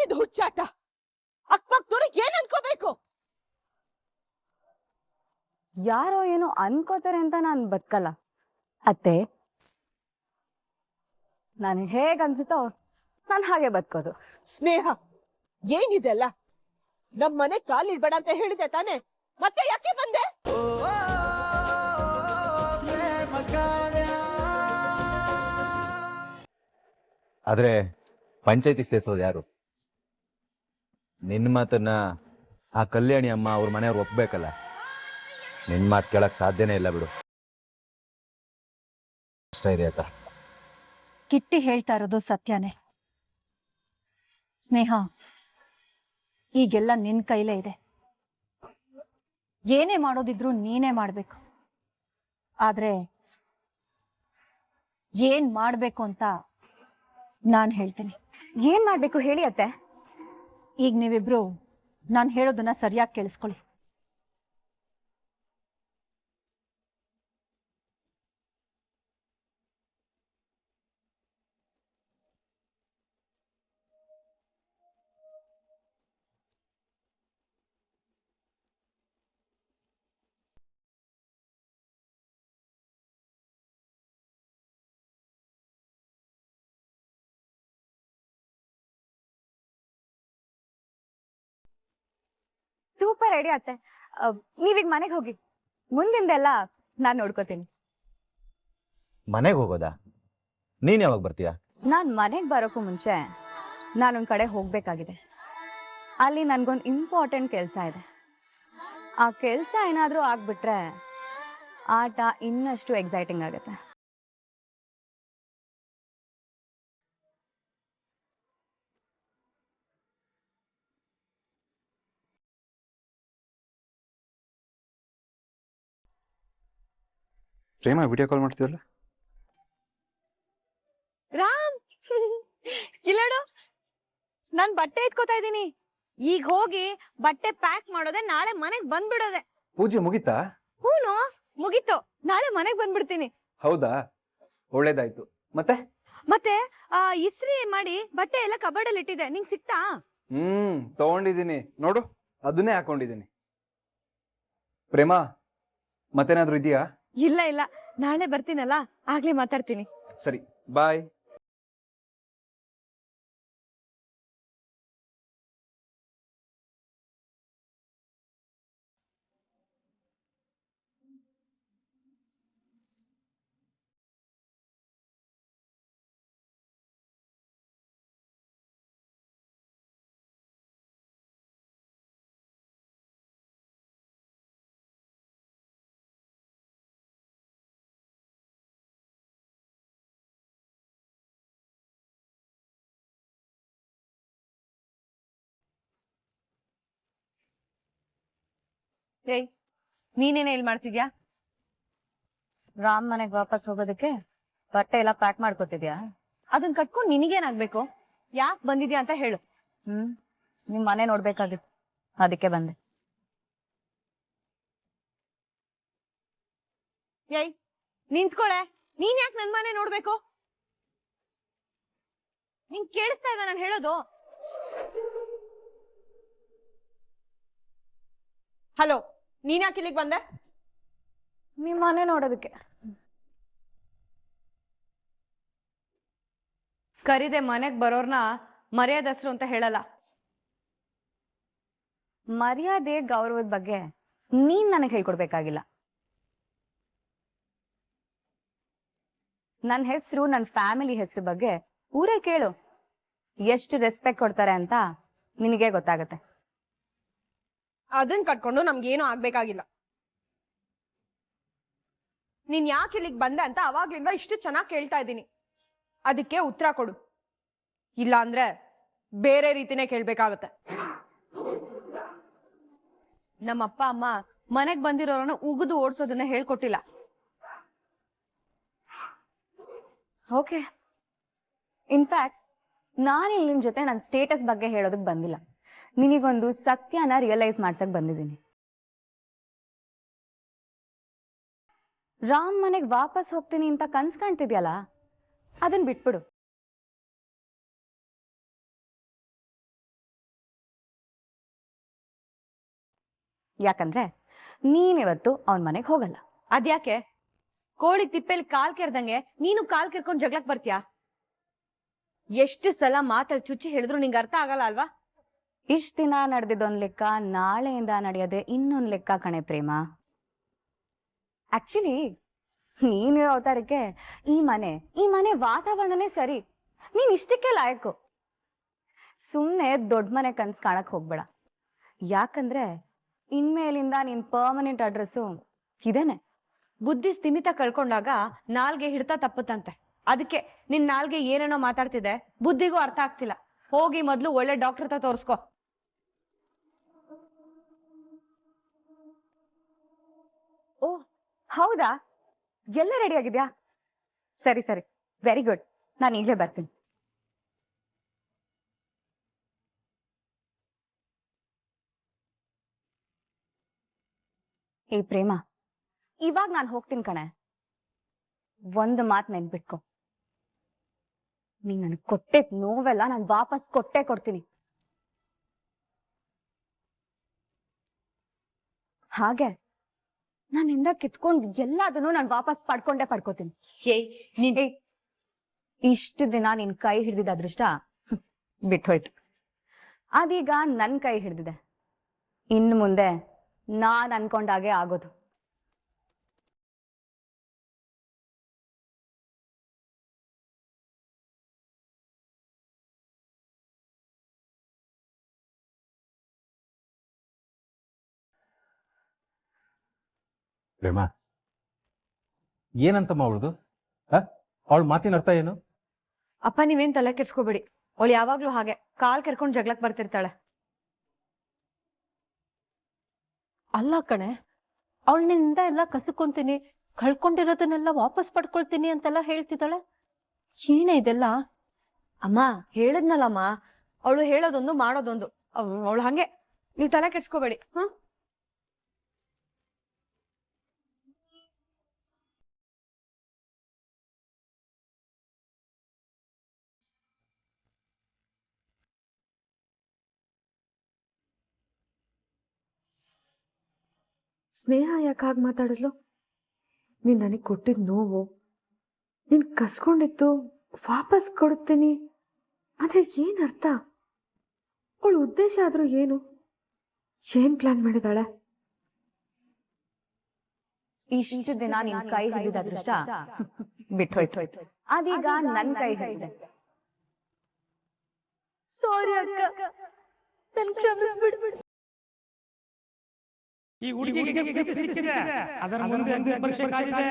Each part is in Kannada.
ಏನಿದು ಹುಚ್ಚಾಟ? ಅಕ್ಕಪಕ್ಕದವ್ರು ಏನ್ ಅನ್ಕೋಬೇಕು? ಯಾರೋ ಏನೋ ಅನ್ಕೋತಾರೆ ಅಂತ ನಾನು ಬದುಕಲ್ಲ ಅತ್ತೆ. ನಾನು ಹೇಗ್ ಅನ್ಸುತ್ತೋ ನಾನು ಹಾಗೆ ಬದುಕೋದು. ಸ್ನೇಹ, ಏನಿದೆಲ್ಲ? ನಮ್ ಮನೆ ಕಾಲಿಡ್ಬೇಡ ಅಂತ ಹೇಳಿದೆ ತಾನೆ, ಮತ್ತೆ ಯಾಕೆ ಬಂದೆ? ಆದ್ರೆ ಪಂಚಾಯತಿಗೆ ಸೇರಿಸೋದು ಯಾರು? ನಿನ್ನ ಮಾತನ್ನ ಆ ಕಲ್ಯಾಣಿ ಅಮ್ಮ ಅವ್ರ ಮನೆಯವ್ರು ಒಪ್ಬೇಕಲ್ಲ. ನಿನ್ನ ಮಾತು ಕೇಳಕ್ ಸಾಧ್ಯನೇ ಇಲ್ಲ ಬಿಡು. ಅಷ್ಟ ಇದೆ ಅಕ್ಕ. ಕಿಟ್ಟಿ ಹೇಳ್ತಾ ಇರೋದು ಸತ್ಯನೇ. ಸ್ನೇಹ, ಈಗೆಲ್ಲ ನಿನ್ ಕೈಲೇ ಇದೆ. ಏನೇ ಮಾಡೋದಿದ್ರು ನೀನೇ ಮಾಡ್ಬೇಕು. ಆದ್ರೆ ಏನ್ ಮಾಡ್ಬೇಕು ಅಂತ ನಾನ್ ಹೇಳ್ತೀನಿ. ಏನ್ ಮಾಡ್ಬೇಕು ಹೇಳಿ ಅತ್ತೆ? ಈಗ ನೀವಿಬ್ರು ನಾನು ಹೇಳೋದನ್ನ ಸರಿಯಾಗಿ ಕೇಳಿಸ್ಕೊಳ್ಳಿ. ಸೂಪರ್ ಐಡಿಯಾ ಅತ್ತೆ. ನೀವೀಗ ಮನೆಗೆ ಹೋಗಿ, ಮುಂದಿಂದೆಲ್ಲ ನಾನ್ ನೋಡ್ಕೋತೀನಿ. ಮನೆಗೆ ಹೋಗೋದಾ? ನೀನ್ ಯಾವಾಗ ಬರ್ತೀಯಾ? ನಾನ್ ಮನೆಗೆ ಬರೋಕ್ಕೂ ಮುಂಚೆ ನಾನೊಂದ್ ಕಡೆ ಹೋಗ್ಬೇಕಾಗಿದೆ. ಅಲ್ಲಿ ನನ್ಗೊಂದು ಇಂಪಾರ್ಟೆಂಟ್ ಕೆಲಸ ಇದೆ. ಆ ಕೆಲಸ ಏನಾದ್ರೂ ಆಗ್ಬಿಟ್ರೆ ಆಟ ಇನ್ನಷ್ಟು ಎಕ್ಸೈಟಿಂಗ್ ಆಗುತ್ತೆ. ಪ್ರೇಮ ವಿಡಿಯೋ ಕಾಲ್ ಮಾಡ್ತಿದ್ದಲ್ಲ? ರಾಮ್, ಇಲ್ಲೋಡು, ನಾನ್ ಬಟ್ಟೆ ಎತ್ಕೋತಾ ಇದ್ದೀನಿ. ಈಗ ಹೋಗಿ ಬಟ್ಟೆ ಪ್ಯಾಕ್ ಮಾಡೋದೆ, ನಾಳೆ ಮನೆಗ್ ಬಂದ್ಬಿಡೋದೆ. ಪೂಜೆ ಮುಗಿತಾ? ಹೂನು, ಮುಗೀತು. ನಾಳೆ ಮನೆಗ್ ಬಂದ್ಬಿಡ್ತೀನಿ. ಹೌದಾ, ಒಳ್ಳೇದಾಯ್ತು. ಮತ್ತೆ ಮತ್ತೆ ಇಸ್ತ್ರಿ ಮಾಡಿ ಬಟ್ಟೆ ಎಲ್ಲ ಕಬರ್ಡಲ್ಲಿ ಇಟ್ಟಿದೆ, ನಿಂಗ್ ಸಿಕ್ತಾ? ತಗೊಂಡಿದ್ದೀನಿ ನೋಡು, ಅದನ್ನೇ ಹಾಕೊಂಡಿದ್ದೀನಿ. ಪ್ರೇಮ, ಮತ್ತೇನಾದ್ರೂ ಇದೆಯಾ? ಇಲ್ಲ ಇಲ್ಲ, ನಾಳೆ ಬರ್ತೀನಲ್ಲ, ಆಗ್ಲೇ ಮಾತಾಡ್ತೀನಿ. ಸರಿ, ಬಾಯ್. ಏಯ್, ನೀನೇನೇ ಇಲ್ಲಿ ಮಾಡ್ತಿದ್ಯಾ? ರಾಮ್ ಮನೆಗ್ ವಾಪಸ್ ಹೋಗೋದಕ್ಕೆ ಬಟ್ಟೆ ಎಲ್ಲ ಪ್ಯಾಕ್ ಮಾಡ್ಕೊತಿದ್ಯಾ? ಅದನ್ನ ಕಟ್ಕೊಂಡು ನಿನಗೇನಾಗ್ಬೇಕು? ಯಾಕೆ ಬಂದಿದ್ಯಾ ಅಂತ ಹೇಳು. ನಿಮ್ ಮನೆ ನೋಡ್ಬೇಕಾಗಿತ್ತು, ಅದಕ್ಕೆ ಬಂದೆ. ಏಯ್, ನಿಂತ್ಕೊಳೆ. ನೀನ್ ಯಾಕೆ ನನ್ ಮನೆ ನೋಡ್ಬೇಕು? ನಿಂಗ್ ಕೇಳಿಸ್ತಾ ಇಲ್ವಾ ನಾನು ಹೇಳೋದು? ಹಲೋ, ನೀನ್ ಯಾಕೆ ಇಲ್ಲಿಗೆ ಬಂದೆ? ನಿಮ್ ಮನೆ ನೋಡೋದಕ್ಕೆ. ಕರಿದೆ ಮನೆಗ್ ಬರೋರ್ನ ಮರ್ಯಾದಸ್ರು ಅಂತ ಹೇಳಲ್ಲ. ಮರ್ಯಾದೆ ಗೌರವದ ಬಗ್ಗೆ ನೀನ್ ನನಗೆ ಹೇಳ್ಕೊಡ್ಬೇಕಾಗಿಲ್ಲ. ನನ್ನ ಹೆಸರು, ನನ್ನ ಫ್ಯಾಮಿಲಿ ಹೆಸರು ಬಗ್ಗೆ ಊರೇ ಕೇಳು. ಎಷ್ಟು ರೆಸ್ಪೆಕ್ಟ್ ಕೊಡ್ತಾರೆ ಅಂತ ನಿನಗೆ ಗೊತ್ತಾಗತ್ತೆ. ಅದನ್ ಕಟ್ಕೊಂಡು ನಮ್ಗೇನು ಆಗ್ಬೇಕಾಗಿಲ್ಲ. ನೀನ್ ಯಾಕೆ ಇಲ್ಲಿಗೆ ಬಂದೆ ಅಂತ ಅವಾಗ್ಲಿಂದ ಇಷ್ಟು ಚೆನ್ನಾಗಿ ಕೇಳ್ತಾ ಇದ್ದೀನಿ. ಅದಕ್ಕೆ ಉತ್ತರ ಕೊಡು, ಇಲ್ಲ ಅಂದ್ರೆ ಬೇರೆ ರೀತಿನೇ ಕೇಳ್ಬೇಕಾಗತ್ತೆ. ನಮ್ಮಪ್ಪ ಅಮ್ಮ ಮನೆಗ್ ಬಂದಿರೋರನ್ನ ಉಗಿದು ಓಡಿಸೋದನ್ನ ಹೇಳ್ಕೊಟ್ಟಿಲ್ಲ. ಓಕೆ, ಇನ್ಫ್ಯಾಕ್ಟ್ ನಾನು ನಿನ್ ಜೊತೆ ನನ್ನ ಸ್ಟೇಟಸ್ ಬಗ್ಗೆ ಹೇಳೋದಕ್ ಬಂದಿಲ್ಲ. ನಿನಗೊಂದು ಸತ್ಯನ ರಿಯಲೈಸ್ ಮಾಡ್ಸಕ್ ಬಂದಿದ್ದೀನಿ. ರಾಮ್ ಮನೆಗ್ ವಾಪಸ್ ಹೋಗ್ತೀನಿ ಅಂತ ಕನ್ಸ್ ಕಾಣ್ತಿದ್ಯಲ್ಲ, ಅದನ್ ಬಿಟ್ಬಿಡು. ಯಾಕಂದ್ರೆ ನೀನಿವತ್ತು ಅವನ ಮನೆಗೆ ಹೋಗಲ್ಲ. ಅದ್ಯಾಕೆ? ಕೋಳಿ ತಿಪ್ಪೆಲಿ ಕಾಲ್ ಕೆರ್ದಂಗೆ ನೀನು ಕಾಲ್ ಕೆರ್ಕೊಂಡ್ ಜಗ್ಲಕ್ ಬರ್ತೀಯಾ? ಎಷ್ಟು ಸಲ ಮಾತಲ್ಲಿ ಚುಚ್ಚಿ ಹೇಳಿದ್ರು ನಿಂಗೆ ಅರ್ಥ ಆಗಲ್ಲ ಅಲ್ವಾ? ಇಷ್ಟ ದಿನ ನಡೆದಿದ್ದೊಂದ್ ಲೆಕ್ಕ, ನಾಳೆಯಿಂದ ನಡೆಯೋದೆ ಇನ್ನೊಂದ್ ಲೆಕ್ಕ ಕಣೆ ಪ್ರೇಮ. ಆಕ್ಚುಲಿ ನೀನಿರೋ ಅವತಾರಕ್ಕೆ ಈ ಮನೆ ವಾತಾವರಣನೇ ಸರಿ. ನೀನ್ ಇಷ್ಟಕ್ಕೆ ಲಾಯಕು. ಸುಮ್ನೆ ದೊಡ್ಡ ಮನೆ ಕನ್ಸ್ ಕಾಣಕ್ ಹೋಗ್ಬೇಡ. ಯಾಕಂದ್ರೆ ಇನ್ಮೇಲಿಂದ ನಿನ್ ಪರ್ಮನೆಂಟ್ ಅಡ್ರೆಸ್ಸು ಇದೇನೆ. ಬುದ್ಧಿ ಸ್ಥಿಮಿತ ಕಳ್ಕೊಂಡಾಗ ನಾಲ್ಗೆ ಹಿಡ್ತಾ ತಪ್ಪುತ್ತಂತೆ. ಅದಕ್ಕೆ ನಿನ್ ನಾಲ್ಗೆ ಏನೇನೋ ಮಾತಾಡ್ತಿದೆ, ಬುದ್ಧಿಗೂ ಅರ್ಥ ಆಗ್ತಿಲ್ಲ. ಹೋಗಿ ಮೊದ್ಲು ಒಳ್ಳೆ ಡಾಕ್ಟರ್ ಹತ್ರ ತೋರ್ಸ್ಕೊ. ಓ ಹೌದಾ? ಎಲ್ಲ ರೆಡಿ ಆಗಿದ್ಯಾ? ಸರಿ ಸರಿ, ವೆರಿ ಗುಡ್. ನಾನು ಈಗಲೇ ಬರ್ತೀನಿ. ಏ ಪ್ರೇಮ, ಇವಾಗ ನಾನು ಹೋಗ್ತೀನಿ ಕಣೆ. ಒಂದು ಮಾತು ನೆನ್ಪಿಟ್ಕೊ, ನೀನ್ ನನಗೆ ಕೊಟ್ಟೆ ನೋವೆಲ್ಲ ನಾನು ವಾಪಸ್ ಕೊಟ್ಟೆ ಕೊಡ್ತೀನಿ. ಹಾಗೆ ನಾನಿಂದ ಕಿತ್ಕೊಂಡು ಎಲ್ಲದನ್ನು ನಾನು ವಾಪಸ್ ಪಡ್ಕೋತೀನಿ. ಇಷ್ಟು ದಿನ ನಿನ್ ಕೈ ಹಿಡ್ದಿದ್ದ ಅದೃಷ್ಟ ಬಿಟ್ಟೋಯ್ತು. ಅದೀಗ ನನ್ ಕೈ ಹಿಡ್ದಿದೆ. ಇನ್ನು ಮುಂದೆ ನಾನ್ ಅನ್ಕೊಂಡಾಗೆ ಆಗೋದು. ಪ್ರೇಮ, ಏನಂತಮ್ಮ ಅವಳದು? ಅವಳ ಮಾತಿನ ಅರ್ಥ ಏನು? ಅಪ್ಪ ನೀವೇನ್ ತಲೆ ಕೆಡ್ಸ್ಕೋಬೇಡಿ. ಅವಳು ಯಾವಾಗ್ಲೂ ಹಾಗೆ ಕಾಲ್ ಕೆರ್ಕೊಂಡ್ ಜಗ್ಲಕ್ ಬರ್ತಿರ್ತಾಳೆ. ಅಲ್ಲ ಕಣೆ, ಅವಳನಿಂದ ಎಲ್ಲ ಕಸ್ಕೊಂತೀನಿ, ಕಳ್ಕೊಂಡಿರೋದನ್ನೆಲ್ಲ ವಾಪಸ್ ಪಡ್ಕೊಳ್ತೀನಿ ಅಂತೆಲ್ಲ ಹೇಳ್ತಿದ್ದಾಳೆ. ಏನೇ ಇದೆಲ್ಲ? ಅಮ್ಮ ಹೇಳಿದ್ನಲ್ಲಮ್ಮ, ಅವಳು ಹೇಳೋದೊಂದು ಮಾಡೋದೊಂದು. ಅವಳು ಹಂಗೆ, ನೀವ್ ತಲೆ ಕೆಡ್ಸ್ಕೋಬೇಡಿ. ಸ್ನೇಹ ಯಾಕಾಗ್ ಮಾತಾಡಿದ್ಲು? ನೀನ್ ನನಗ್ ಕೊಟ್ಟಿದ್ ನೋವು, ನೀನ್ ಕಸ್ಕೊಂಡಿದ್ದು ವಾಪಸ್ ಕೊಡುತ್ತೀನಿ ಆದ್ರೆ ಏನ್ ಅರ್ಥ? ಅವಳ ಉದ್ದೇಶ ಆದ್ರೂ ಏನು? ಏನ್ ಪ್ಲಾನ್ ಮಾಡಿದಾಳೆ? ಇಷ್ಟು ದಿನ ನಿನ್ ಕೈ ಹಿಡಿದ ಅದೃಷ್ಟ ಬಿಟ್ಟೋಯ್ತು. ಅದೀಗ ನನ್ ಕೈ ಹಿಡಿದೆ. ಸಾರಿ ಅಕ್ಕ, ನನ್ ಕ್ಷಮಿಸ್ಬಿಡು. ಈ ಹುಡುಗಿಗೆ ಪ್ರೀತಿ ಸಿಕ್ಕಿದೆ, ಅದರ ಮುಂದೆ ಅಂತಿಮ ಪರೀಕ್ಷೆ ಕಾದಿದೆ.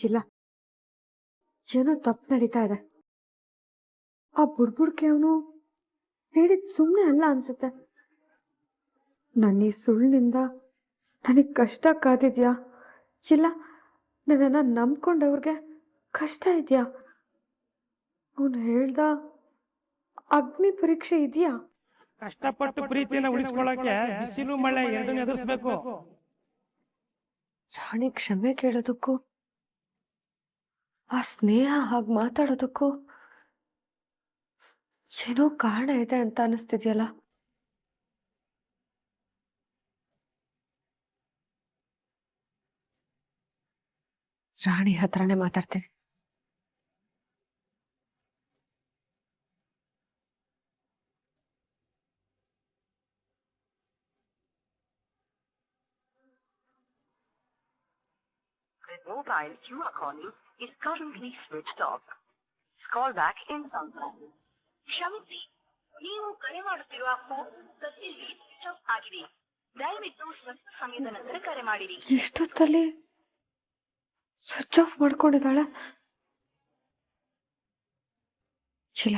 ಚಿಲ್ಲ, ಏನೋ ತಪ್ಪು ನಡೀತಾ ಇದೆ. ಆ ಬುಡ್ಬುಡ್ಕೆ ಅವನು ಹೇಳಿದ್ ಸುಮ್ಮನೆ ಅಲ್ಲ ಅನ್ಸುತ್ತೆ. ನನ್ನ ಈ ಸುಳ್ಳಿನಿಂದ ನನಗೆ ಕಷ್ಟ ಕಾದಿದ್ಯಾ? ಇಲ್ಲ ನನ್ನನ್ನು ನಂಬ್ಕೊಂಡವ್ರಿಗೆ ಕಷ್ಟ ಇದೆಯಾ? ಅವನು ಹೇಳ್ದ ಅಗ್ನಿ ಪರೀಕ್ಷೆ ಇದೆಯಾ? ಕಷ್ಟಪಟ್ಟು ಪ್ರೀತಿಯನ್ನು ಉಳಿಸ್ಕೊಳ್ಳೋಕೆ ಬಿಸಿಲು ಮಳೆ ಎರಡನ್ನೂ ಎದುರಿಸಬೇಕು. ರಾಣಿ ಕ್ಷಮೆ ಕೇಳೋದಕ್ಕೂ ಆ ಸ್ನೇಹ ಹಾಗೆ ಮಾತಾಡೋದಕ್ಕೂ ಏನೋ ಕಾರಣ ಇದೆ ಅಂತ ಅನಿಸ್ತಿದ್ಯಲ್ಲ. ರಾಣಿ ಹತ್ರನೇ ಮಾತಾಡ್ತೀನಿ. The mobile you are calling is currently switched off. Call back in some time. ಕ್ಷಮಿಸಿ, ನೀವು ಕರೆ ಮಾಡುತ್ತಿರುವ ಫೋನ್ ಸದ್ಯದಲ್ಲಿ ಸ್ವಿಚ್ ಆಫ್ ಆಗಿದೆ. ದಯವಿಟ್ಟು ಸ್ವಲ್ಪ ಸಮಯದ ನಂತರ ಕರೆ ಮಾಡಿರಿ. ಎಷ್ಟೊತ್ತಲ್ಲಿ ಸ್ವಿಚ್ ಆಫ್ ಮಾಡ್ಕೊಂಡಿದ್ದಾಳೆ? ಚಿಲ,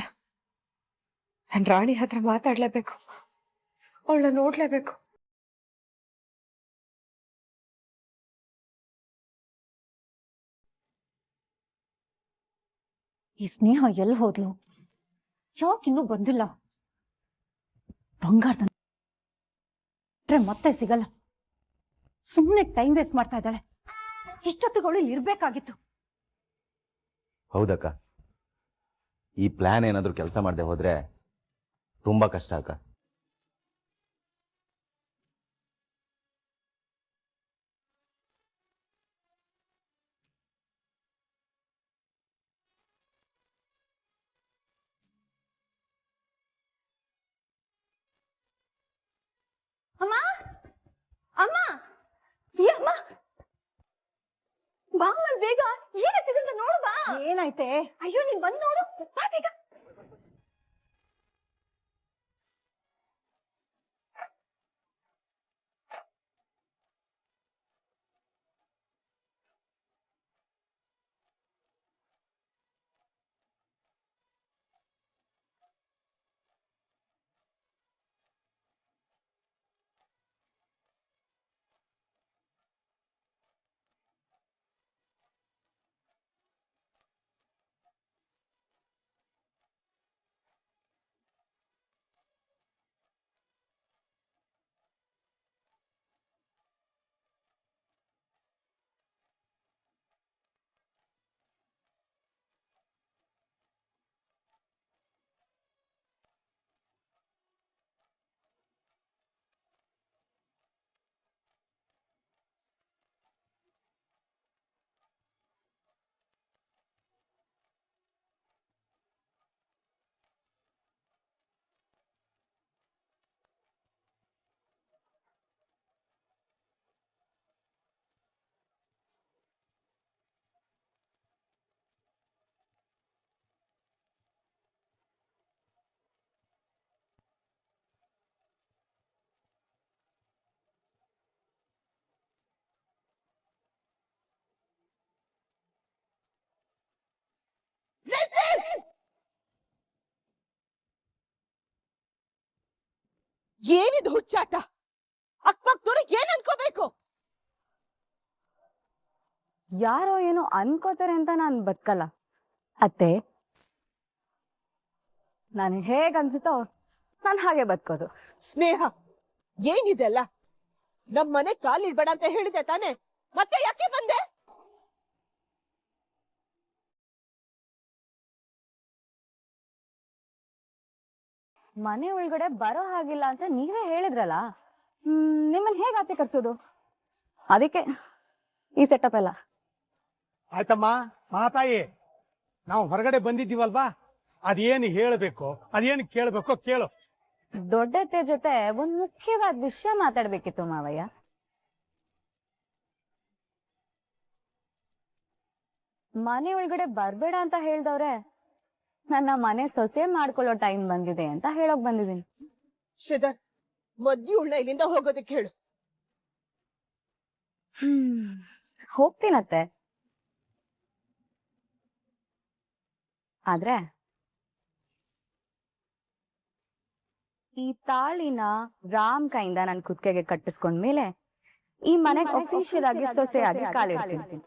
ನಾನು ರಾಣಿ ಹತ್ರ ಮಾತಾಡ್ಲೇಬೇಕು, ಅವಳನ್ನ ನೋಡ್ಲೇಬೇಕು. ಈ ಸ್ನೇಹ ಎಲ್ಲಿ ಹೋದ್ಲು? ಯಾಕಿನ್ನೂ ಬಂದಿಲ್ಲ? ಬಂಗಾರದ ಮತ್ತೆ ಸಿಗಲ್ಲ. ಸುಮ್ಮನೆ ಟೈಮ್ ವೇಸ್ಟ್ ಮಾಡ್ತಾ ಇದ್ದಾಳೆ. ಇಷ್ಟೊತ್ತುಗಳು ಇಲ್ಲಿ ಇರ್ಬೇಕಾಗಿತ್ತು. ಹೌದಕ್ಕ, ಈ ಪ್ಲಾನ್ ಏನಾದರೂ ಕೆಲಸ ಮಾಡದೆ ಹೋದ್ರೆ ತುಂಬಾ ಕಷ್ಟ ಅಕ್ಕ. ಅಮ್ಮ ಅಮ್ಮ ಏ ಅಮ್ಮ ಬಾ ಅಮ್ಮ ಬೇಗ. ಏನಾಗ್ತಿದೆ ಅಂತ ನೋಡು ಬಾ. ಏನಾಯ್ತೆ? ಅಯ್ಯೋ ನೀನ್ ಬಂದ್ ನೋಡು ಬಾ ಬೇಗ. ಏನಿದು ಹುಚ್ಚಾಟ? ಅಕ್ಕಪಕ್ಕದವ್ರು ಏನ್ ಅನ್ಕೋಬೇಕು? ಯಾರೋ ಏನೋ ಅನ್ಕೋತಾರೆ ಅಂತ ನಾನು ಬದುಕಲ್ಲ ಅತ್ತೆ. ನಾನು ಹೇಗ್ ಅನ್ಸುತ್ತೋ ನಾನು ಹಾಗೆ ಬದುಕೋದು. ಸ್ನೇಹ, ಏನಿದೆಲ್ಲ? ನಮ್ ಮನೆ ಕಾಲಿಡ್ಬೇಡ ಅಂತ ಹೇಳಿದೆ ತಾನೆ, ಮತ್ತೆ ಯಾಕೆ ಬಂದೆ? ಮನೆ ಒಳಗಡೆ ಬರೋ ಹಾಗಿಲ್ಲ ಅಂತ ನೀವೇ ಹೇಳಿದ್ರಲ್ಲ, ನಿಮ್ಮನ್ನ ಹೇಗ್ ಆಚೆ ಕರ್ಸೋದು? ಅದಕ್ಕೆ ಈ ಸೆಟಪ್ ಎಲ್ಲ. ಆಯ್ತಮ್ಮ ಮಹಾತಾಯಿ, ನಾವು ಹೊರಗಡೆ ಬಂದಿದ್ದೀವಲ್ವಾ, ಅದೇನು ಹೇಳಬೇಕು ಅದೇನು ಕೇಳಬೇಕೋ ಕೇಳು. ದೊಡ್ಡತ್ತೆ ಜೊತೆ ಒಂದ್ ಮುಖ್ಯವಾದ ವಿಷಯ ಮಾತಾಡ್ಬೇಕಿತ್ತು ಮಾವಯ್ಯ. ಮನೆ ಒಳಗಡೆ ಬರ್ಬೇಡ ಅಂತ ಹೇಳ್ದವ್ರೆ, ನನ್ನ ಮನೆ ಸೊಸೆ ಮಾಡ್ಕೊಳ್ಳೋ ಟೈಮ್ ಬಂದಿದೆ ಅಂತ ಹೇಳೋಕ್ ಬಂದಿದ್ದೀನಿ. ಶ್ರೀಧರ್, ಮದ್ಯುಳ್ನ ಇಲ್ಲಿಂದ ಹೋಗೋದಕ್ಕೆ ಹೇಳು. ಹೋಗ್ತೀನತ್ತೆ, ಆದ್ರೆ ಈ ತಾಳಿನ ರಾಮ್ ಕೈಯಿಂದ ನನ್ ಕುತ್ತಿಗೆಗೆ ಕಟ್ಟಿಸ್ಕೊಂಡ್ಮೇಲೆ ಈ ಮನೆಗೆ ಅಫಿಷಿಯಲ್ ಆಗಿ ಸೊಸೆಯಾಗಿ ಕಾಲಿಡ್ತೀನಿ.